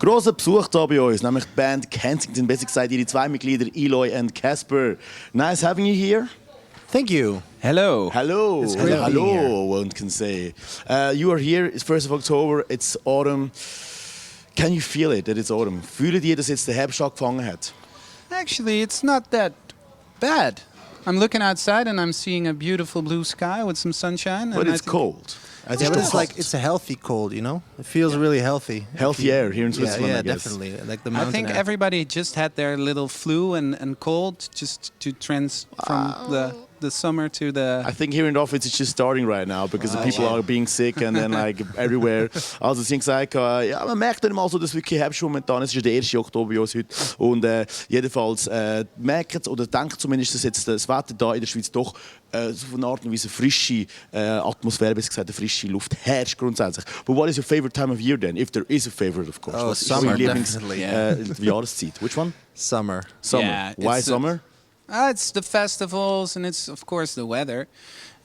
Grosser Besuch hier bei uns, nämlich die Band Kensington, besser gesagt ihre zwei Mitglieder Eloy and Casper. Nice having you here. Thank you. Hello. Hello. It's great being here. Hello, one can say. You are here, it's 1st of October, it's autumn. Can you feel it, that it's autumn? Fühlt ihr, dass jetzt der Herbst angefangen hat? Actually, it's not that bad. I'm looking outside and I'm seeing a beautiful blue sky with some sunshine. But it's cold. Yeah, but it's like it's a healthy cold, you know. It feels really healthy. Healthy air here in Switzerland, yeah, I guess. definitely. Like the I mountain think air. everybody just had their little flu and cold just to trans from the summer to the... I think here in the office it's just starting right now because the people are being sick and then like everywhere. Also sie haben gesagt, ja, man merkt dann mal so, dass wirklich Herbst momentan, es ist der 1. Oktober bei uns heute und jedenfalls merkt oder denkt zumindest, dass jetzt das Wetter da in der Schweiz doch so von einer Art und Weise frische Atmosphäre, besser gesagt, eine frische Luft herrscht grundsätzlich. But what is your favorite time of year then? If there is a favorite, of course. Oh, summer, definitely. Jahreszeit. Which one? Summer. Summer. Yeah, Why it's summer? It's the festivals and it's of course the weather.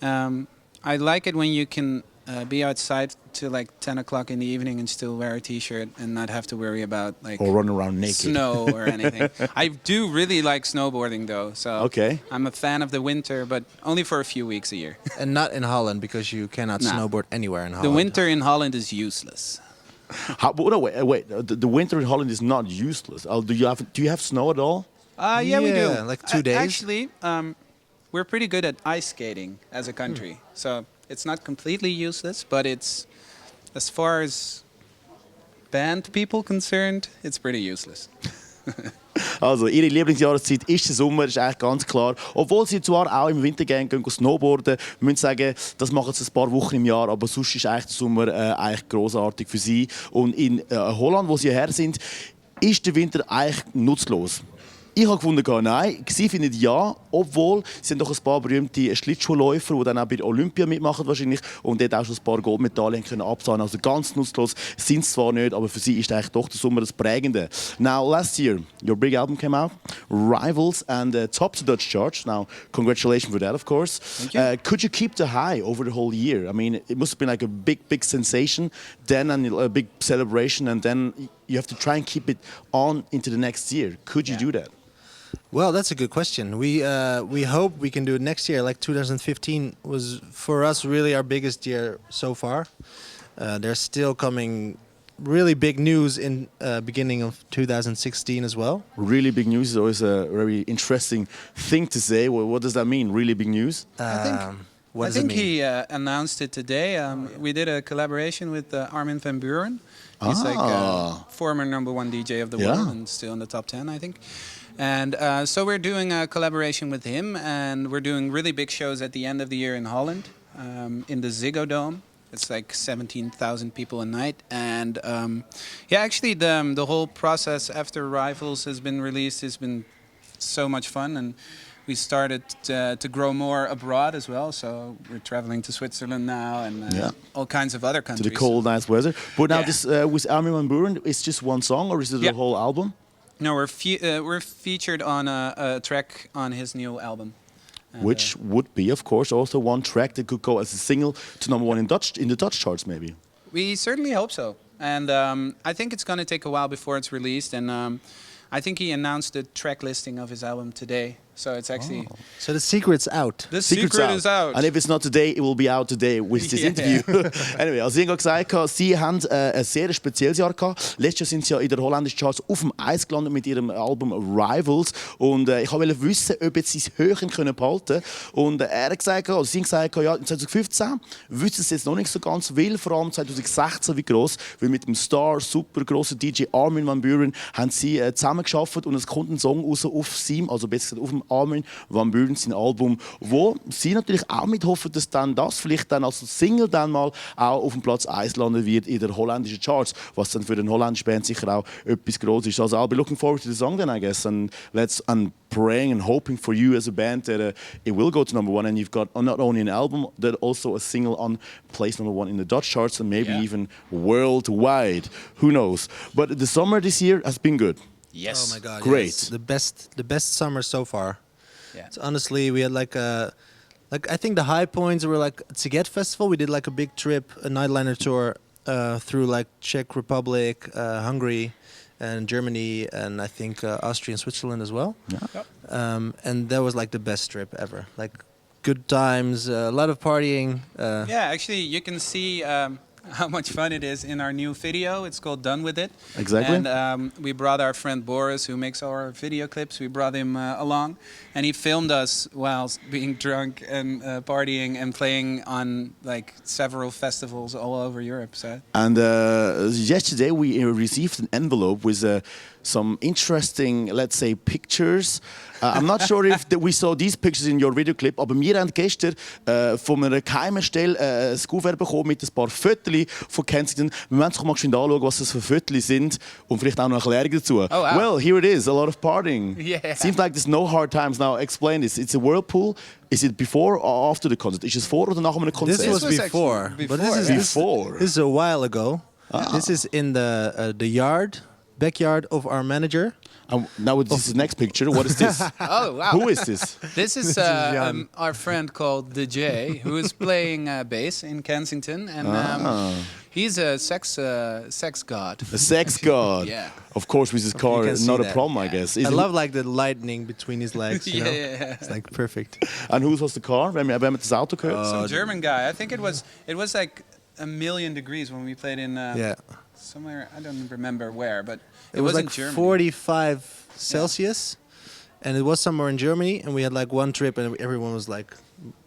I like it when you can be outside till like 10 o'clock in the evening and still wear a t-shirt and not have to worry about like Or run around naked. snow or anything. I do really like snowboarding though, so Okay. I'm a fan of the winter, but only for a few weeks a year. And not in Holland because you cannot Nah. snowboard anywhere in The Holland. winter in Holland is useless. No, wait. The winter in Holland is not useless. Do you have snow at all? Yeah, we do. like 2 days. Actually, we're pretty good at ice skating as a country, so it's not completely useless, but it's, as far as band people concerned, it's pretty useless. Also, ihre Lieblingsjahreszeit ist der Sommer, ist eigentlich ganz klar. Obwohl sie zwar auch im Winter gehen snowboarden, müssen sie sagen, das machen sie ein paar Wochen im Jahr, aber sonst ist eigentlich der Sommer eigentlich grossartig für sie. Und in Holland, wo sie her sind, ist der Winter eigentlich nutzlos. Ich habe gefunden, nein, sie finden ja, obwohl sie haben doch ein paar berühmte Schlittschuhläufer, die dann auch bei Olympia mitmachen wahrscheinlich und dort auch schon ein paar Goldmedaillen können absahnen. Also ganz nutzlos sind sie zwar nicht, aber für sie ist eigentlich doch der Sommer das Prägende. Now, last year, your big album came out, Rivals, and topped the Dutch charts. Now, congratulations for that, of course. Thank you. Could you keep the high over the whole year? I mean, it must have been like a big sensation, then a big celebration, and then you have to try and keep it on into the next year. Could you do that? Well, that's a good question. We hope we can do it next year. Like 2015 was for us really our biggest year so far. There's still coming really big news in beginning of 2016 as well. Really big news is always a very interesting thing to say. Well, what does that mean? Really big news? What I does it think mean? he announced it today. We did a collaboration with Armin van Buuren. He's like former #1 DJ of the world and still in the top 10, I think. And so we're doing a collaboration with him, and we're doing really big shows at the end of the year in Holland, in the Ziggo Dome. It's like 17,000 people a night, and actually the whole process after Rivals has been released has been so much fun, and we started to grow more abroad as well. So we're traveling to Switzerland now and all kinds of other countries. To the cold, nice weather. But now this with Armin van Buuren, it's just one song, or is it the whole album? No, we're featured on a track on his new album. Which would be, of course, also one track that could go as a single to #1 in the Dutch charts, maybe. We certainly hope so. And I think it's going to take a while before it's released. And I think he announced the track listing of his album today. So it's actually... So the secret's out. The secret is out. And if it's not today, it will be out today with this interview. Anyway, also ich habe gesagt, Sie haben ein sehr spezielles Jahr gehabt. Letztes Jahr sind Sie ja in der holländischen Charts auf dem Eis gelandet mit Ihrem Album Rivals. Und ich wollte wissen, ob jetzt Sie es höher können behalten. Und er hat gesagt, also Sie haben gesagt, ja, 2015 wissen Sie jetzt noch nicht so ganz, weil vor allem 2016 wie gross, weil mit dem Star, super grossen DJ Armin van Buuren haben Sie zusammengearbeitet und es kommt ein Song raus auf SIM, also besser gesagt auf dem Armin van Buuren sein Album, wo sie natürlich auch mithoffen, dass dann das vielleicht dann als Single dann mal auch auf dem Platz 1 landen wird in der holländischen Charts, was dann für den holländischen Band sicher auch etwas Grosses ist. Also I'll be looking forward to the song then, I guess, and praying and hoping for you as a band that it will go to #1 and you've got not only an album but also a single on place #1 in the Dutch charts and maybe even worldwide. Who knows? But the summer this year has been good. Yes. Oh my God! Great. Yes. The best summer so far. Yeah. So honestly, we had I think the high points were like Tziget Festival. We did like a big trip, a nightliner tour through like Czech Republic, Hungary, and Germany, and I think Austria and Switzerland as well. Yeah. And that was like the best trip ever. Like good times, a lot of partying. Yeah, actually, you can see how much fun it is in our new video. It's called Done With It. Exactly. And we brought our friend Boris, who makes our video clips, we brought him along. And he filmed us while being drunk and partying and playing on like several festivals all over Europe. So. And yesterday we received an envelope with some interesting, let's say, pictures. I'm not sure if we saw these pictures in your video clip, aber wir haben gestern von einer geheimen Stelle ein Kuvert bekommen mit ein paar Fotos von Kensington. Wir wollen uns mal schnell anschauen, was das für Fotos sind und vielleicht auch noch eine Erklärung dazu. Oh, wow. Well, here it is, a lot of partying. Yeah. Seems like there's no hard times. Now, explain this. It's a whirlpool. Is it before or after the concert? Is it vor oder nach einem Konzert? This was was before, actually but before, this is yeah. Before. This is a while ago. Ah. This is in the yard, backyard of our manager. Now this is the next picture. What is this? Oh, wow. Who is this? This is Jan. our friend called the J, who is playing bass in Kensington, and he's a sex god. A sex god. Yeah. Of course, with his You car, can see not a that. problem, I guess. I love like the lightning between his legs. You know? Yeah. It's like perfect. And who was the car? Wenn man das Auto gehört? Some German guy. I think it was like 1,000,000 degrees when we played in Yeah. somewhere. I don't remember where, but It was in like Germany. 45 Celsius, and it was somewhere in Germany. And we had like one trip, and everyone was like,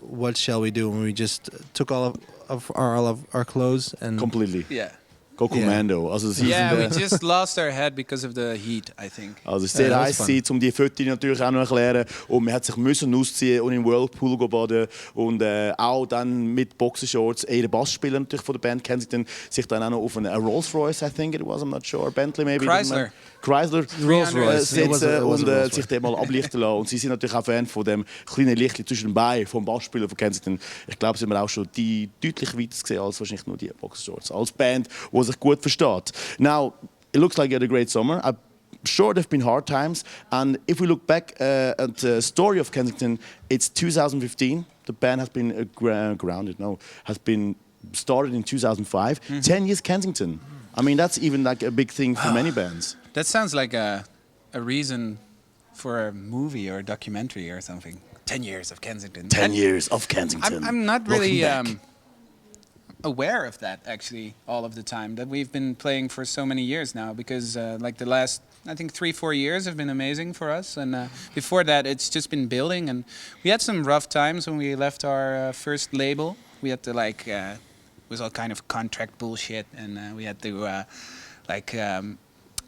"What shall we do?" And we just took all of our clothes and Completely. Yeah. Go Commando. Also, es hieß Yeah, in we der- just lost our head because of the heat, I think. Also es war sehr Ja, das heiß, fun. gewesen, um die Fotos natürlich auch noch zu erklären. Und man hat sich müssen ausziehen und im Whirlpool baden. Und auch dann mit Boxershorts. Der Bassspieler natürlich von der Band Kensington sich dann auch noch auf einen Rolls Royce, I think it was, I'm not sure, Bentley maybe. Chrysler. Chrysler Rolls Royce. setzen It was a und Rolls Royce. sich den mal ablichten lassen. Und sie sind natürlich auch Fan von dem kleinen Lichtchen zwischen den Beinen vom Bassspieler von Kensington. Ich glaube, sie haben auch schon die deutlich weiter gesehen als wahrscheinlich nur die Boxershorts. Als Band, die sich gut versteht. Now, it looks like you had a great summer. I'm sure there have been hard times. And if we look back at the story of Kensington, it's 2015. The band has been has been started in 2005. 10 years Kensington. I mean, that's even like a big thing for many bands. That sounds like a reason for a movie or a documentary or something. 10 years of Kensington. 10 years of Kensington. I'm not really Looking back. aware of that actually all of the time, that we've been playing for so many years now, because like the last, I think 3-4 years have been amazing for us, and before that it's just been building, and we had some rough times when we left our first label. We had to like it was all kind of contract bullshit, and we had to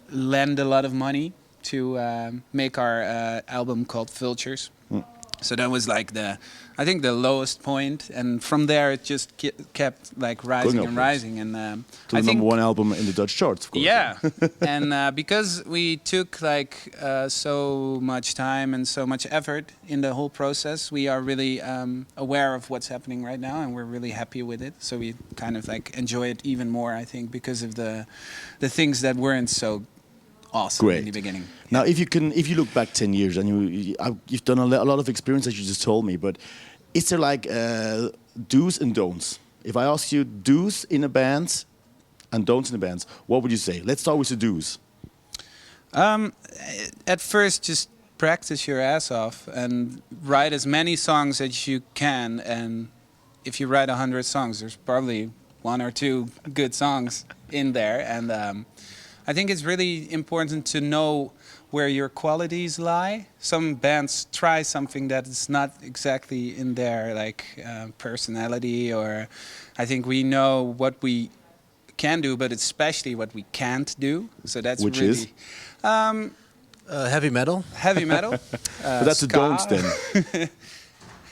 lend a lot of money to make our album called Vultures. So that was like I think the lowest point, and from there it just kept like rising and upwards. rising, and To I the think number one album in the Dutch charts, of course. yeah, and because we took like so much time and so much effort in the whole process, we are really aware of what's happening right now, and we're really happy with it. So we kind of like enjoy it even more, I think, because of the things that weren't so awesome in the beginning. Now, if you look back 10 years, and you've done a lot of experience, as you just told me, but is there like do's and don'ts? If I ask you do's in a band and don'ts in a band, what would you say? Let's start with the do's. At first, just practice your ass off and write as many songs as you can. And if you write 100 songs, there's probably 1 or 2 good songs in there. And I think it's really important to know where your qualities lie. Some bands try something that is not exactly in their like personality, or I think we know what we can do, but especially what we can't do. So that's Which really is? Heavy metal. Heavy metal. But that's a ska. don't then.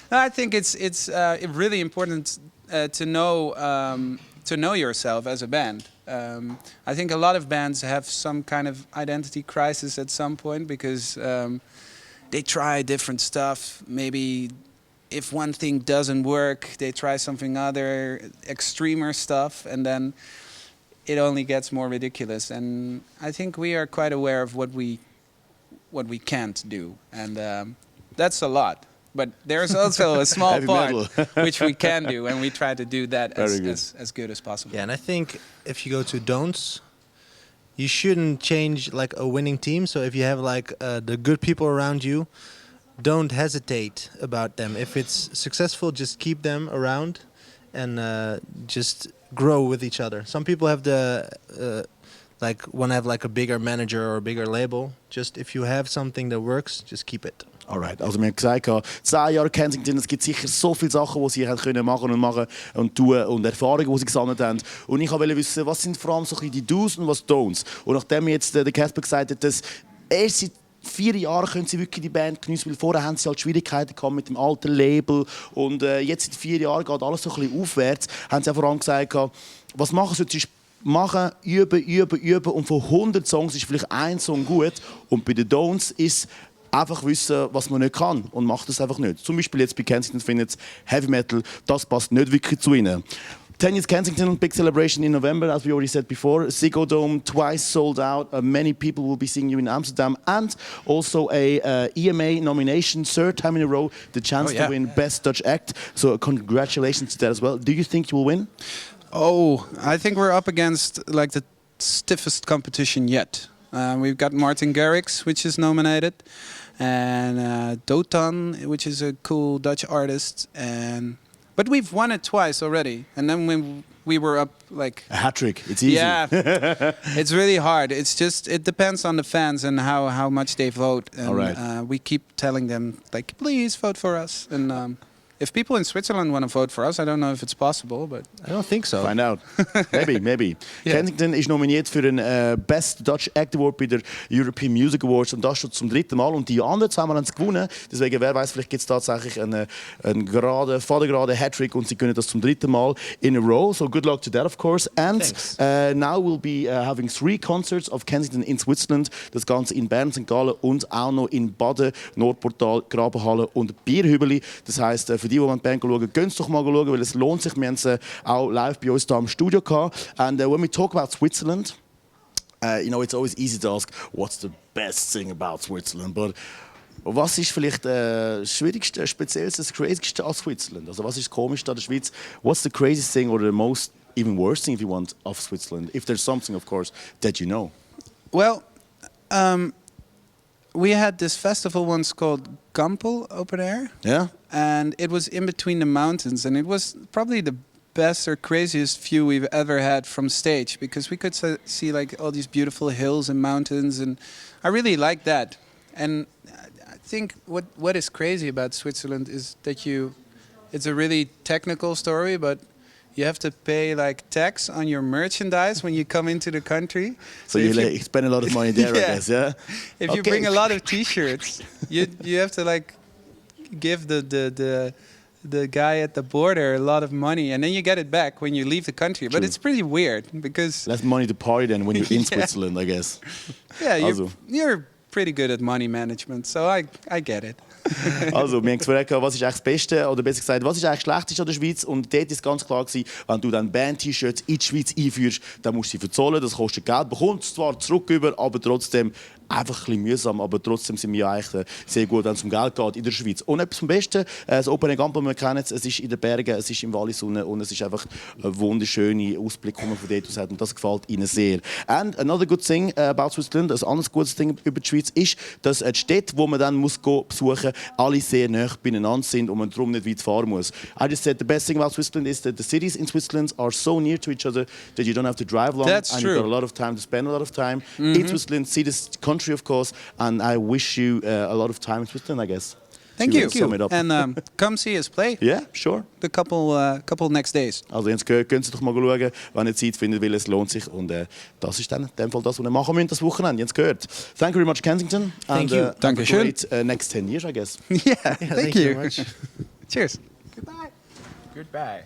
I think it's really important to know yourself as a band. I think a lot of bands have some kind of identity crisis at some point, because they try different stuff. Maybe if one thing doesn't work, they try something other, extremer stuff, and then it only gets more ridiculous. And I think we are quite aware of what we can't do, and that's a lot. But there's also a small Heavy part metal. which we can do, and we try to do that Very good. as good as possible. Yeah, and I think if you go to don'ts, you shouldn't change like a winning team. So if you have like the good people around you, don't hesitate about them. If it's successful, just keep them around and just grow with each other. Some people have like want to have like a bigger manager or a bigger label. Just if you have something that works, just keep it. Alright, also wir haben gesagt, 10 Jahre Kensington, es gibt sicher so viele Sachen, die sie können machen und tun und Erfahrungen, die sie gesammelt haben. Und ich wollte wissen, was sind vor allem so ein bisschen die Do's und was Don'ts. Und nachdem jetzt der Casper gesagt hat, dass erst seit 4 Jahren können sie wirklich die Band geniessen, weil vorher haben sie halt Schwierigkeiten gehabt mit dem alten Label und jetzt seit 4 Jahren geht alles so ein bisschen aufwärts, haben sie auch vor allem gesagt, was machen sie jetzt? Machen, üben und von 100 Songs ist vielleicht ein Song gut und bei den Don'ts ist einfach wissen, was man nicht kann und macht es einfach nicht. Zum Beispiel jetzt bei Kensington findet Heavy Metal, das passt nicht wirklich zu ihnen. 10 years Kensington, big celebration in November, as we already said before. Ziggo Dome, twice sold out. Many people will be seeing you in Amsterdam. And also a EMA nomination, third time in a row, the chance to win Best Dutch Act. So congratulations to that as well. Do you think you will win? Oh, I think we're up against like the stiffest competition yet. We've got Martin Garrix, which is nominated, and Dotan, which is a cool Dutch artist, but we've won it twice already. And then when we were up like a hat trick, it's easy. Yeah, it's really hard. It's just it depends on the fans and how much they vote. And, all right. We keep telling them like, please vote for us. And if people in Switzerland want to vote for us, I don't know if it's possible, but I don't think so. Find out. Maybe. Yeah. Kensington ist nominiert für den Best Dutch Act Award bei der European Music Awards und das schon zum 3. Mal. Und die anderen 2 Mal haben sie gewonnen. Deswegen, wer weiß, vielleicht gibt es tatsächlich einen vatergeraden Hattrick und sie können das zum 3. Mal in a row. So good luck to that, of course. And now we'll be having 3 concerts of Kensington in Switzerland. Das Ganze in Bern, St. Gallen und auch noch in Baden, Nordportal, Grabenhalle und Bierhübeli. Das heisst, für die die Band schauen, gehen doch mal schauen, weil es lohnt sich. Wir haben sie auch live bei uns hier im Studio gehabt. And when we talk about Switzerland, you know, it's always easy to ask, what's the best thing about Switzerland? But was ist vielleicht das Schwierigste, Speziellste, das Crazyste an Switzerland? Also was ist das Komischste an der Schweiz? What's the craziest thing or the most, even worst thing if you want, of Switzerland? If there's something, of course, that you know. Well, we had this festival once called Gampel Open Air. Yeah. And it was in between the mountains, and it was probably the best or craziest view we've ever had from stage, because we could see like all these beautiful hills and mountains, and I really liked that. And I think what is crazy about Switzerland is that it's a really technical story, but you have to pay like tax on your merchandise when you come into the country. So you spend a lot of money there, I guess, yeah? If you bring a lot of T-shirts, you have to like give the guy at the border a lot of money, and then you get it back when you leave the country. True. But it's pretty weird because less money to party than when you're in Switzerland, I guess. Yeah, you're pretty good at money management, so I get it. Also, wir haben gefragt, was ist eigentlich das Beste, oder besser gesagt, was ist eigentlich das Schlechteste an der Schweiz? Und dort ist ganz klar gewesen, wenn du dann Band-T-Shirts in die Schweiz einführst, dann musst du sie verzollen, das kostet Geld, bekommst zwar zurück über, aber trotzdem einfach ein bisschen mühsam, aber trotzdem sind wir eigentlich sehr gut, wenn es um Geld geht in der Schweiz. Und etwas vom Besten, das Open Air Gampel, wir kennen es ist in den Bergen, es ist im Wallis und es ist einfach ein wunderschöner Ausblick, den man von dort aus hat, und das gefällt ihnen sehr. And another good thing about Switzerland, ein anderes gutes Ding über die Schweiz ist, dass die Städte, wo man dann muss besuchen, alle sehr nah beieinander sind und man darum nicht weit fahren muss. I just said the best thing about Switzerland is that the cities in Switzerland are so near to each other that you don't have to drive long. That's and true. You've got a lot of time to spend a lot of time in Switzerland, see this country, of course, and I wish you a lot of time in Switzerland, I guess. Thank you. And come see us play. Yeah, sure. The couple next days. Also, ihr habt es gehört, gehen Sie doch mal schauen, wenn ihr Zeit findet, weil es lohnt sich. Und das ist dann in dem Fall das, was wir machen müssen, das Wochenende. Ihr habt es gehört. Thank you very much, Kensington. Thank you. Have a great next 10 years, I guess. Yeah, thank you. Very much. Cheers. Goodbye.